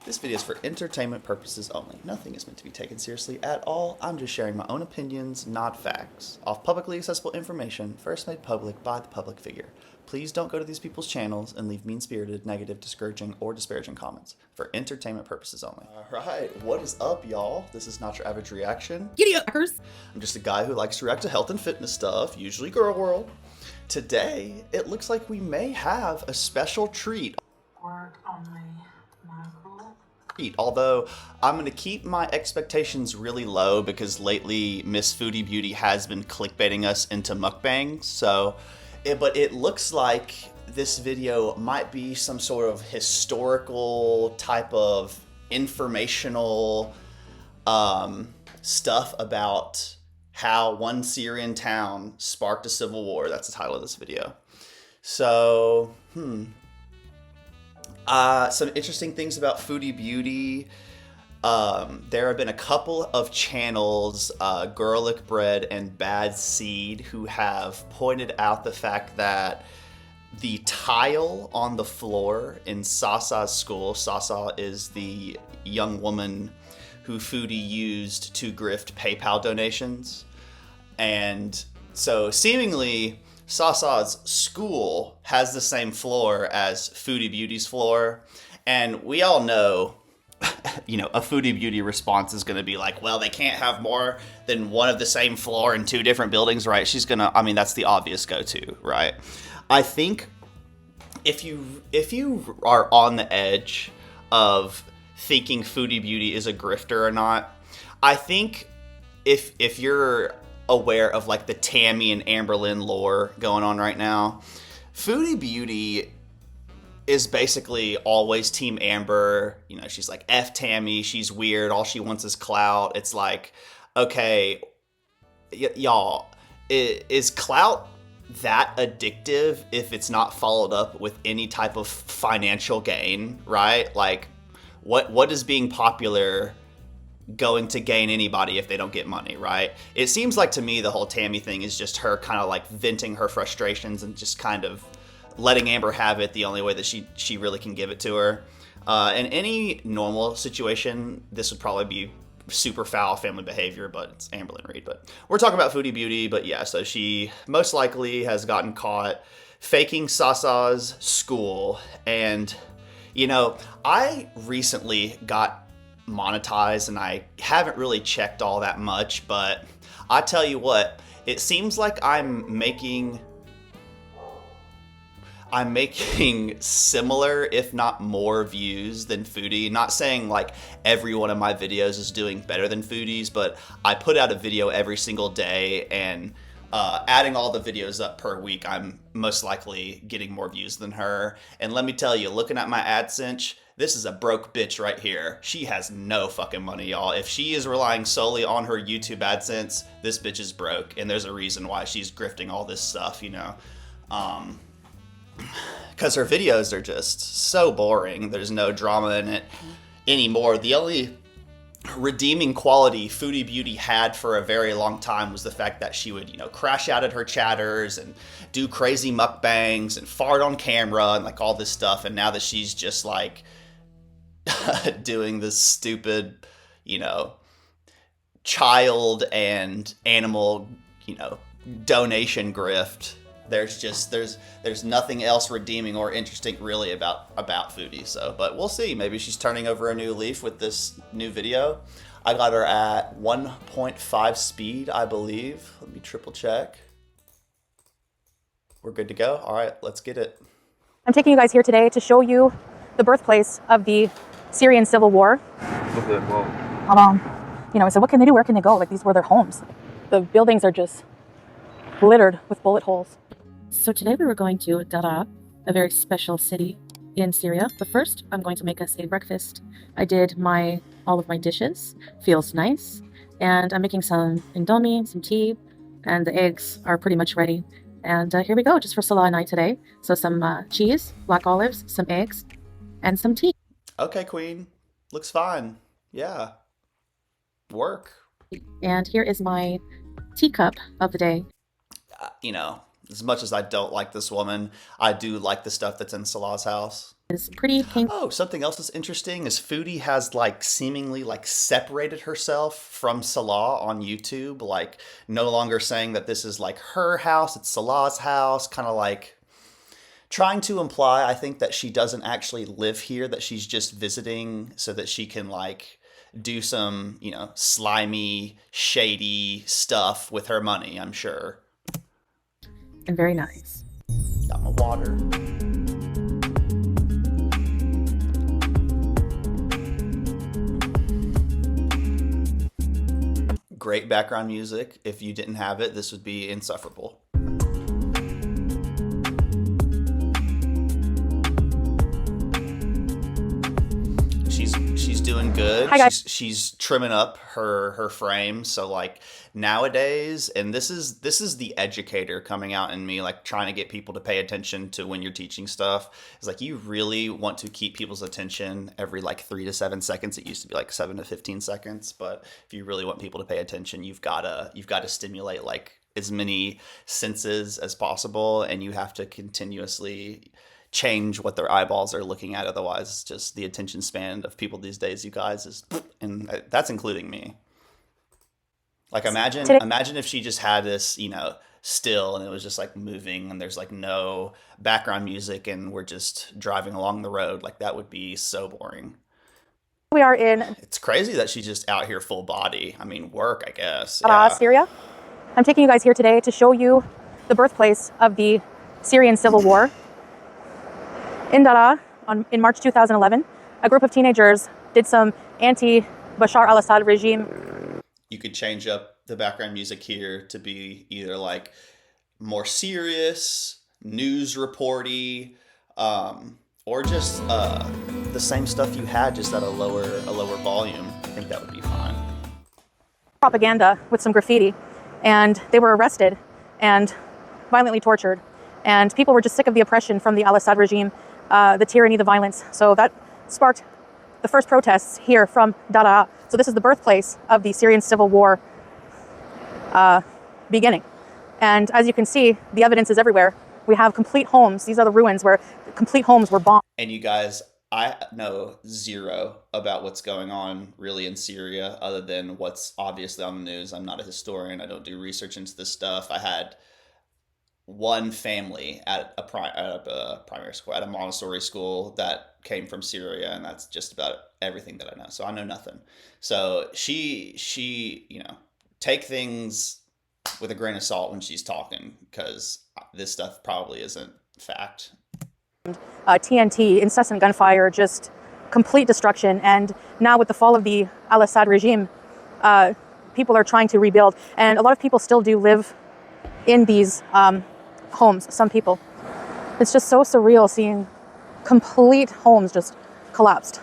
This video is for entertainment purposes only. Nothing is meant to be taken seriously at all. I'm just sharing my own opinions, not facts, off publicly accessible information first made public by the public figure. Please don't go to these people's channels and leave mean-spirited, negative, discouraging, or disparaging comments. For entertainment purposes only. Alright, what is up, y'all? This is not your average reaction. Giddy up, hackers! I'm just a guy who likes to react to health and fitness stuff, usually girl world. Today, it looks like we may have a special treat. Word only, mackerel. Although I'm going to keep my expectations really low because lately Miss Foodie Beauty has been clickbaiting us into mukbangs. But it looks like this video might be some sort of historical type of informational stuff about how one Syrian town sparked a civil war. That's the title of this video. So, some interesting things about Foodie Beauty. There have been a couple of channels, Garlic Bread and Bad Seed, who have pointed out the fact that the tile on the floor in Sasa's school, Sasa is the young woman who Foodie used to grift PayPal donations. And so seemingly Sasa's school has the same floor as Foodie Beauty's floor. And we all know, you know, a Foodie Beauty response is going to be like, well, they can't have more than one of the same floor in two different buildings, right? She's going to, I mean, that's the obvious go-to, right? I think if you are on the edge of thinking Foodie Beauty is a grifter or not, I think if you're aware of like the Tammy and Amberlynn lore going on right now, Foodie Beauty is basically always Team Amber. You know, she's like, F Tammy, she's weird, all she wants is clout. It's like, okay, y'all, is clout that addictive if it's not followed up with any type of financial gain, right? Like, what is being popular going to gain anybody if they don't get money, right? It seems like to me the whole Tammy thing is just her kind of like venting her frustrations and just kind of letting Amber have it the only way that she really can give it to her. In any normal situation, this would probably be super foul family behavior, but it's Amberlynn Reed. But we're talking about Foodie Beauty, but yeah, so she most likely has gotten caught faking Sasa's school. And, you know, I recently got monetized and I haven't really checked all that much, but I tell you what, it seems like I'm making similar, if not more, views than Foodie. Not saying like every one of my videos is doing better than Foodie's, but I put out a video every single day, and adding all the videos up per week, I'm most likely getting more views than her. And let me tell you, looking at my AdSense, this is a broke bitch right here. She has no fucking money, y'all. If she is relying solely on her YouTube AdSense, this bitch is broke, and there's a reason why she's grifting all this stuff, you know. Because her videos are just so boring. There's no drama in it anymore. The only redeeming quality Foodie Beauty had for a very long time was the fact that she would, you know, crash out at her chatters and do crazy mukbangs and fart on camera and like all this stuff. And now that she's just like doing this stupid, you know, child and animal, you know, donation grift, there's nothing else redeeming or interesting really about Foodie. So, but we'll see. Maybe she's turning over a new leaf with this new video. I got her at 1.5 speed, I believe. Let me triple check. We're good to go. All right, let's get it. I'm taking you guys here today to show you the birthplace of the Syrian Civil War. You know, so what can they do? Where can they go? Like, these were their homes. The buildings are just littered with bullet holes. So today we were going to Daraa, a very special city in Syria. But first, I'm going to make us a breakfast. I did all of my dishes. Feels nice. And I'm making some indomie, some tea, and the eggs are pretty much ready. And here we go, just for Salah and I today. So some cheese, black olives, some eggs, and some tea. Okay, Queen. Looks fine. Yeah. Work. And here is my teacup of the day. You know, As much as I don't like this woman, I do like the stuff that's in Salah's house. It's pretty pink. Oh, something else that's interesting is Foodie has like seemingly like separated herself from Salah on YouTube, like no longer saying that this is like her house, it's Salah's house, kind of like trying to imply, I think, that she doesn't actually live here, that she's just visiting so that she can like do some, you know, slimy, shady stuff with her money, I'm sure. And very nice. Got my water. Great background music. If you didn't have it, this would be insufferable. She's doing good. Hi, guys. She's trimming up her frame. So like nowadays, and this is the educator coming out in me, like trying to get people to pay attention to when you're teaching stuff. It's like you really want to keep people's attention every like 3 to 7 seconds. It used to be like 7 to 15 seconds, but if you really want people to pay attention, you've gotta stimulate like as many senses as possible, and you have to continuously change what their eyeballs are looking at. Otherwise, just the attention span of people these days, you guys, is, and that's including me. Like imagine if she just had this, you know, still, and it was just like moving, and there's like no background music, and we're just driving along the road. Like that would be so boring. We are in It's crazy that she's just out here full body. I mean, work, I guess. Syria. I'm taking you guys here today to show you the birthplace of the Syrian civil war. In Daraa, in March 2011, a group of teenagers did some anti-Bashar al-Assad regime. You could change up the background music here to be either like more serious, news reporty, or just the same stuff you had, just at a lower volume. I think that would be fine. Propaganda with some graffiti, and they were arrested and violently tortured. And people were just sick of the oppression from the al-Assad regime, the tyranny, the violence. So that sparked the first protests here from Daraa. So this is the birthplace of the Syrian civil war beginning. And as you can see, the evidence is everywhere. We have complete homes. These are the ruins where complete homes were bombed. And you guys, I know zero about what's going on really in Syria, other than what's obviously on the news. I'm not a historian. I don't do research into this stuff. I had one family at a primary school, at a Montessori school, that came from Syria, and that's just about everything that I know. So I know nothing. So she, you know, take things with a grain of salt when she's talking, because this stuff probably isn't fact. TNT, incessant gunfire, just complete destruction. And now with the fall of the al-Assad regime, people are trying to rebuild. And a lot of people still do live in these homes, some people. It's just so surreal seeing complete homes just collapsed.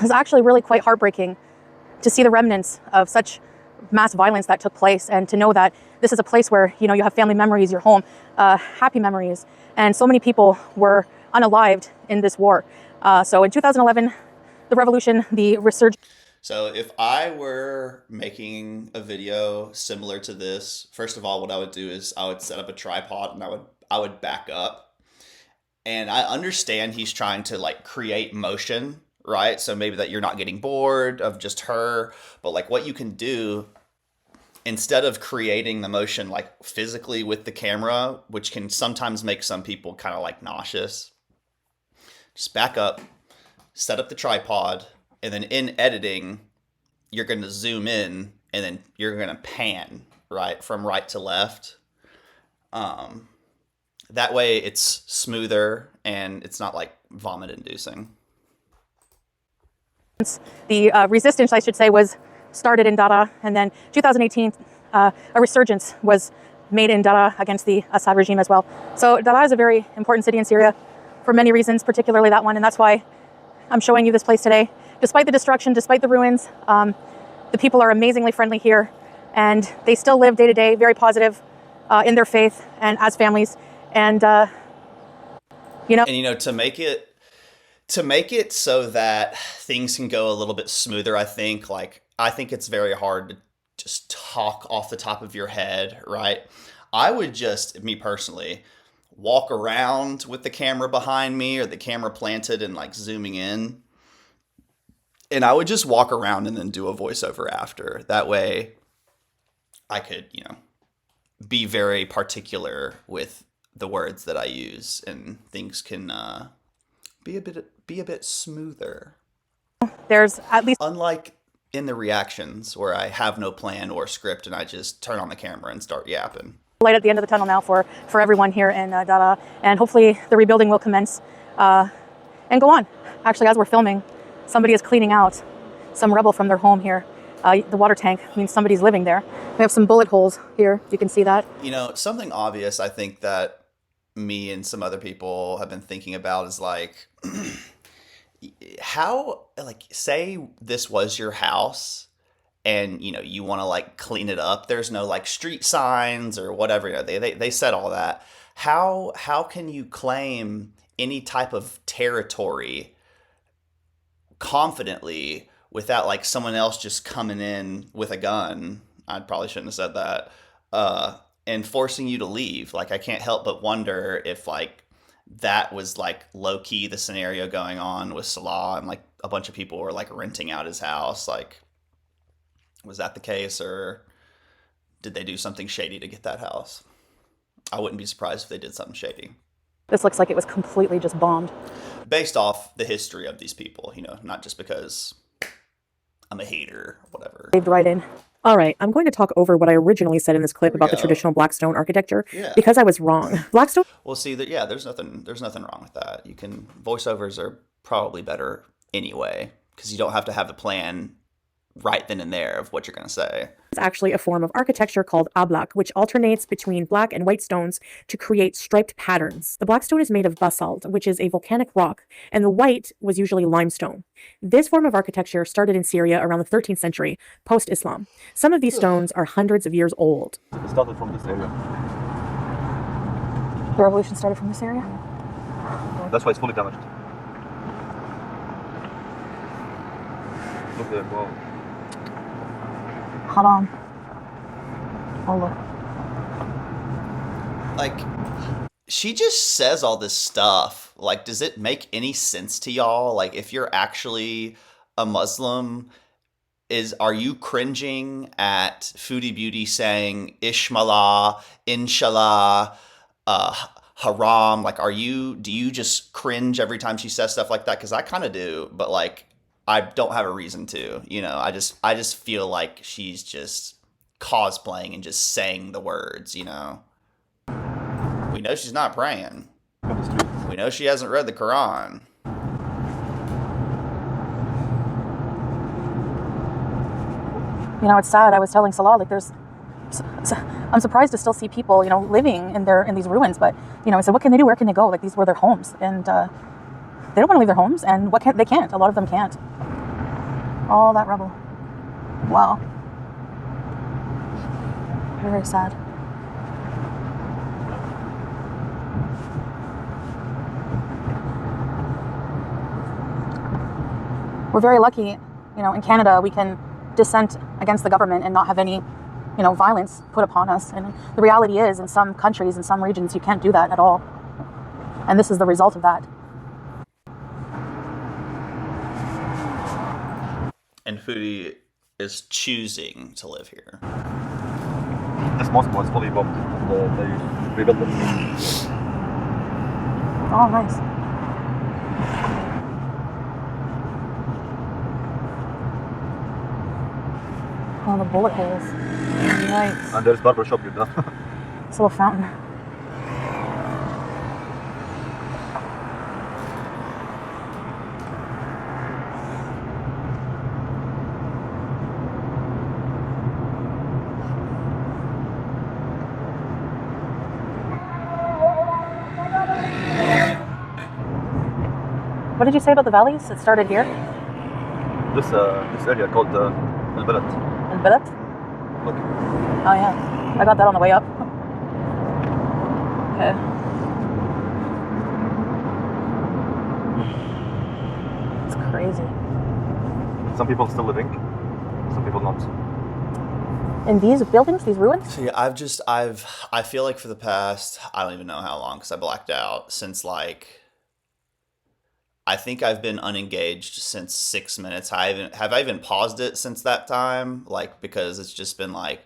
It's actually really quite heartbreaking to see the remnants of such mass violence that took place, and to know that this is a place where, you know, you have family memories, your home, happy memories, and so many people were unalived in this war. So in 2011, the revolution, the resurgence. So if I were making a video similar to this, first of all, what I would do is I would set up a tripod, and I would back up. And I understand he's trying to like create motion, right? So maybe that you're not getting bored of just her, but like what you can do, instead of creating the motion like physically with the camera, which can sometimes make some people kind of like nauseous, just back up, set up the tripod, and then in editing, you're going to zoom in, and then you're going to pan, right, from right to left. That way it's smoother and it's not like vomit inducing. The resistance, I should say, was started in Daraa, and then 2018, a resurgence was made in Daraa against the Assad regime as well. So Daraa is a very important city in Syria for many reasons, particularly that one, and that's why I'm showing you this place today. Despite the destruction, despite the ruins, the people are amazingly friendly here, and they still live day to day, very positive in their faith and as families. And you know, to make it so that things can go a little bit smoother, I think it's very hard to just talk off the top of your head, right? I would just, me personally, walk around with the camera behind me or the camera planted and like zooming in. And I would just walk around and then do a voiceover after. That way I could, be very particular with the words that I use, and things can be a bit smoother. There's at least, Unlike in the reactions where I have no plan or script and I just turn on the camera and start yapping. light at the end of the tunnel now for everyone here in Dada, and hopefully the rebuilding will commence and go on. Actually, as we're filming, somebody is cleaning out some rubble from their home here. The water tank means somebody's living there. We have some bullet holes here. You can see that. Something obvious I think that me and some other people have been thinking about is like, how, like, say this was your house and, you want to like clean it up. There's no like street signs or whatever. They said all that. How can you claim any type of territory confidently without like someone else just coming in with a gun? I probably shouldn't have said that. And forcing you to leave. Like, I can't help but wonder if like that was like low key the scenario going on with Salah, and like a bunch of people were like renting out his house. Like, was that the case, or did they do something shady to get that house? I wouldn't be surprised if they did something shady. This looks like it was completely just bombed. Based off the history of these people, not just because I'm a hater or whatever. Caved right in. All right, I'm going to talk over what I originally said in this clip about the traditional black stone architecture because I was wrong. Blackstone. Well, see that. Yeah, there's nothing wrong with that. Voiceovers are probably better anyway because you don't have to have the plan right then and there of what you're going to say. It's actually a form of architecture called ablak, which alternates between black and white stones to create striped patterns. The black stone is made of basalt, which is a volcanic rock, and the white was usually limestone. This form of architecture started in Syria around the 13th century, post-Islam. Some of these stones are hundreds of years old. It started from this area. The revolution started from this area? That's why it's fully damaged. Look there, wow. Hold on. Oh, look. Like, she just says all this stuff. Like, does it make any sense to y'all? Like, if you're actually a Muslim, are you cringing at Foodie Beauty saying Ishmallah, Inshallah, haram? Like, do you just cringe every time she says stuff like that? Because I kind of do, but like, I don't have a reason to, I just feel like she's just cosplaying and just saying the words, We know she's not praying. We know she hasn't read the Quran. It's sad. I was telling Salah, like, I'm surprised to still see people, living in these ruins. But, I said, what can they do? Where can they go? Like, these were their homes. And they don't want to leave their homes. And they can't. A lot of them can't. All that rubble. Wow. Very sad. We're very lucky, in Canada, we can dissent against the government and not have any, violence put upon us. And the reality is, in some countries, in some regions, you can't do that at all. And this is the result of that. And Foodie is choosing to live here. This mosque was fully bombed. They rebuilt it. Oh, nice. Oh, the bullet holes. Nice. And there's barber shop with that. This little fountain. What did you say about the valleys? It started here? This area called Al-Balad. Al-Balad? Look. Oh yeah, I got that on the way up. Okay. It's crazy. Some people still living, some people not. in these buildings, these ruins? See, I feel like for the past, I don't even know how long, because I blacked out, since like, I think I've been unengaged since 6 minutes. Have I even paused it since that time? Like, because it's just been like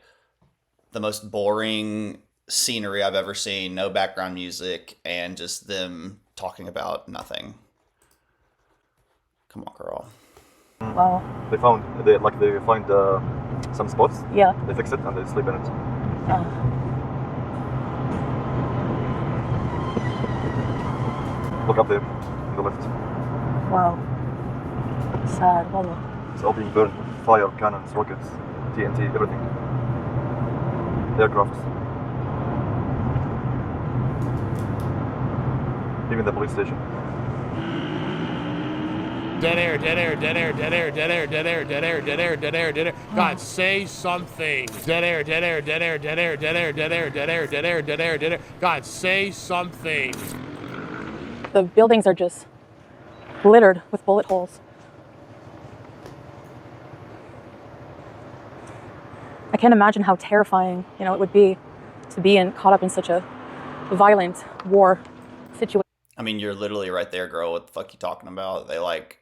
the most boring scenery I've ever seen, no background music, and just them talking about nothing. Come on, girl. Wow. They find some spots. Yeah. They fix it and they sleep in it. Oh. Look up there, in the lift. Wow. Sad. Wallah. It's all being burned. Fire, cannons, rockets, TNT, everything. Aircrafts. Even the police station. Dead air, dead air, dead air, dead air, dead air, dead air, dead air, dead air, dead air, dead air. God, say something. Dead air, dead air, dead air, dead air, dead air, dead air, dead air, dead air, dead air, dead air. God, say something. The buildings are just littered with bullet holes. I can't imagine how terrifying, it would be to be caught up in such a violent war situation. I mean, you're literally right there, girl. What the fuck you talking about? They like,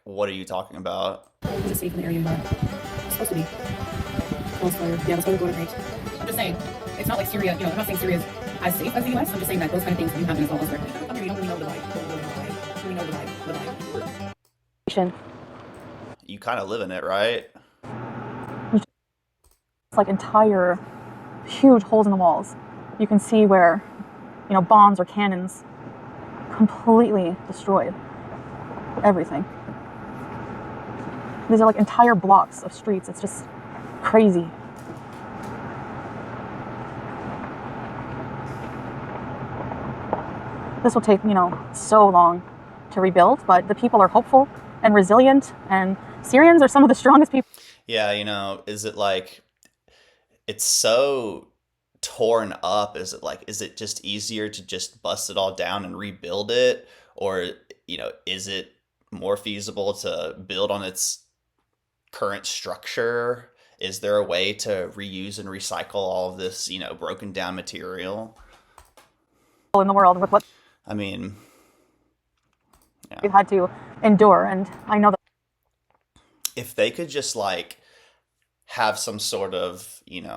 what are you talking about? It's a safe in the area, but it's supposed to be. Yeah, that's why we're going at night. I'm just saying, it's not like Syria, I'm not saying Syria is as safe as the US. I'm just saying that those kind of things do happen as well elsewhere. You don't really know the vibe. We know the vibe. You kind of live in it, right? It's like entire, huge holes in the walls. You can see where, bombs or cannons completely destroyed everything. These are like entire blocks of streets. It's just crazy. This will take, so long to rebuild, but the people are hopeful and resilient, and Syrians are some of the strongest people. Yeah, is it like, it's so torn up? Is it just easier to just bust it all down and rebuild it? Or, is it more feasible to build on its current structure? Is there a way to reuse and recycle all of this, broken down material? In the world with what I mean, yeah. we've had to endure, and I know that If they could just have some sort of,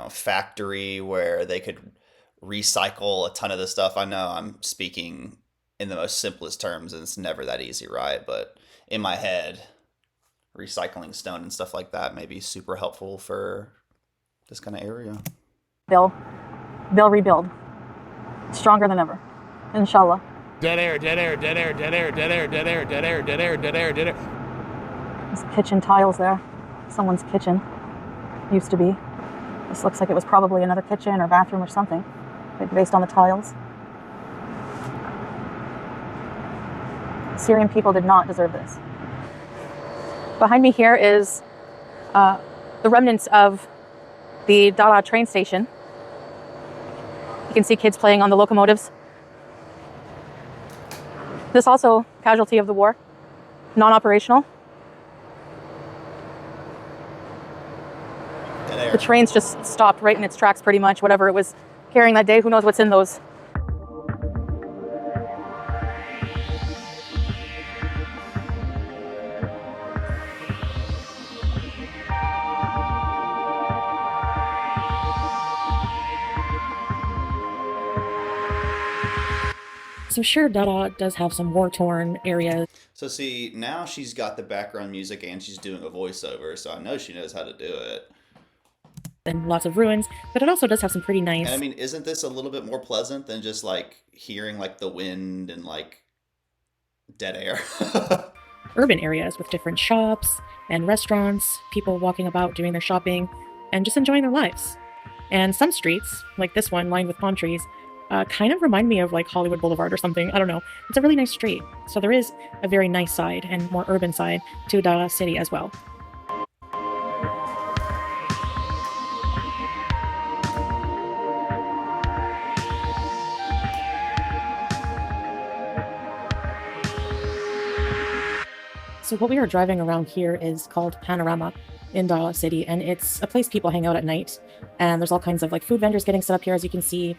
factory where they could recycle a ton of this stuff. I know I'm speaking in the most simplest terms, and it's never that easy, right? But in my head, recycling stone and stuff like that may be super helpful for this kind of area. they'll rebuild stronger than ever, inshallah. Dead air, dead air, dead air, dead air, dead air, dead air, dead air, dead air, dead air, dead air. There's kitchen tiles there. Someone's kitchen used to be. This looks like it was probably another kitchen or bathroom or something, based on the tiles. Syrian people did not deserve this. Behind me here is the remnants of the Dara train station. You can see kids playing on the locomotives. This also casualty of the war, non-operational. The train's just stopped right in its tracks pretty much. Whatever it was carrying that day, who knows what's in those. So sure, Dada does have some war-torn areas. So see, now she's got the background music and she's doing a voiceover, so I know she knows how to do it. And lots of ruins, but it also does have some pretty nice... And I mean, isn't this a little bit more pleasant than just hearing the wind and dead air? urban areas with different shops and restaurants, people walking about doing their shopping and just enjoying their lives. And some streets, like this one lined with palm trees, kind of remind me of Hollywood Boulevard or something. I don't know. It's a really nice street. So there is a very nice side and more urban side to Dara City as well. So what we are driving around here is called Panorama. in Dara City, and it's a place people hang out at night. And there's all kinds of like food vendors getting set up here, as you can see,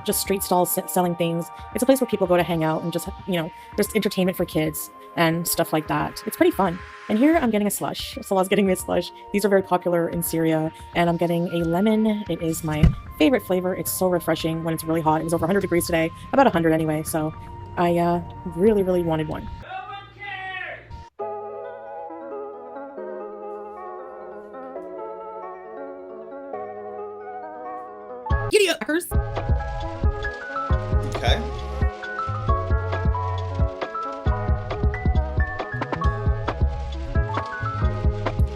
just street stalls selling things. It's a place where people go to hang out and just, you know, there's entertainment for kids and stuff like that. It's pretty fun. And here I'm getting a slush. Salah's getting me a slush. These are very popular in Syria, and I'm getting a lemon. It is my favorite flavor. It's so refreshing when it's really hot. It was over 100 degrees today, about 100 anyway, so I really, really wanted one. Giddy up, hers. Okay.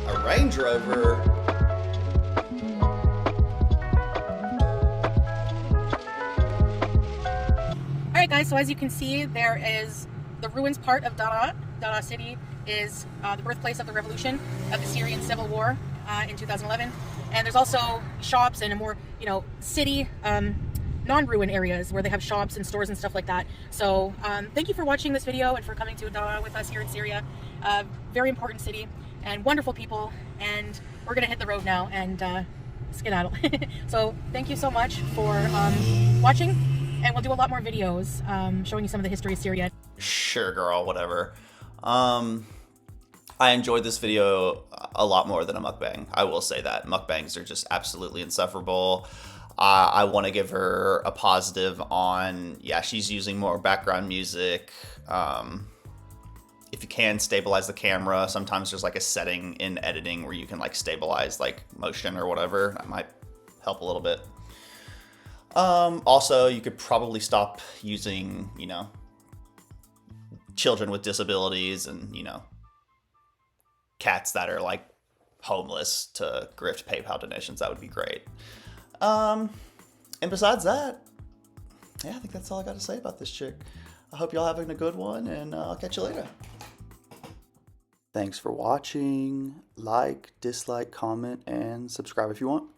A Range Rover. Alright guys, so as you can see, there is the ruins part of Dara. Dara City is the birthplace of the revolution of the Syrian civil war in 2011. And there's also shops and a more, you know, city non-ruin areas where they have shops and stores and stuff like that. So thank you for watching this video and for coming to Dara with us here in Syria. Very important city and wonderful people, and we're gonna hit the road now and skedaddle. So thank you so much for watching, and we'll do a lot more videos showing you some of the history of Syria. Sure, girl, whatever. I enjoyed this video a lot more than a mukbang. I will say that. Mukbangs are just absolutely insufferable. I want to give her a positive on, yeah, she's using more background music. If you can, stabilize the camera. Sometimes there's like a setting in editing where you can like stabilize like motion or whatever. That might help a little bit. Also, you could probably stop using, you know, children with disabilities and, you know, cats that are like homeless to grift PayPal donations. That would be great. And besides that, yeah, I think that's all I got to say about this chick. I hope y'all having a good one, and I'll catch you later. Thanks for watching. Like, dislike, comment, and subscribe if you want.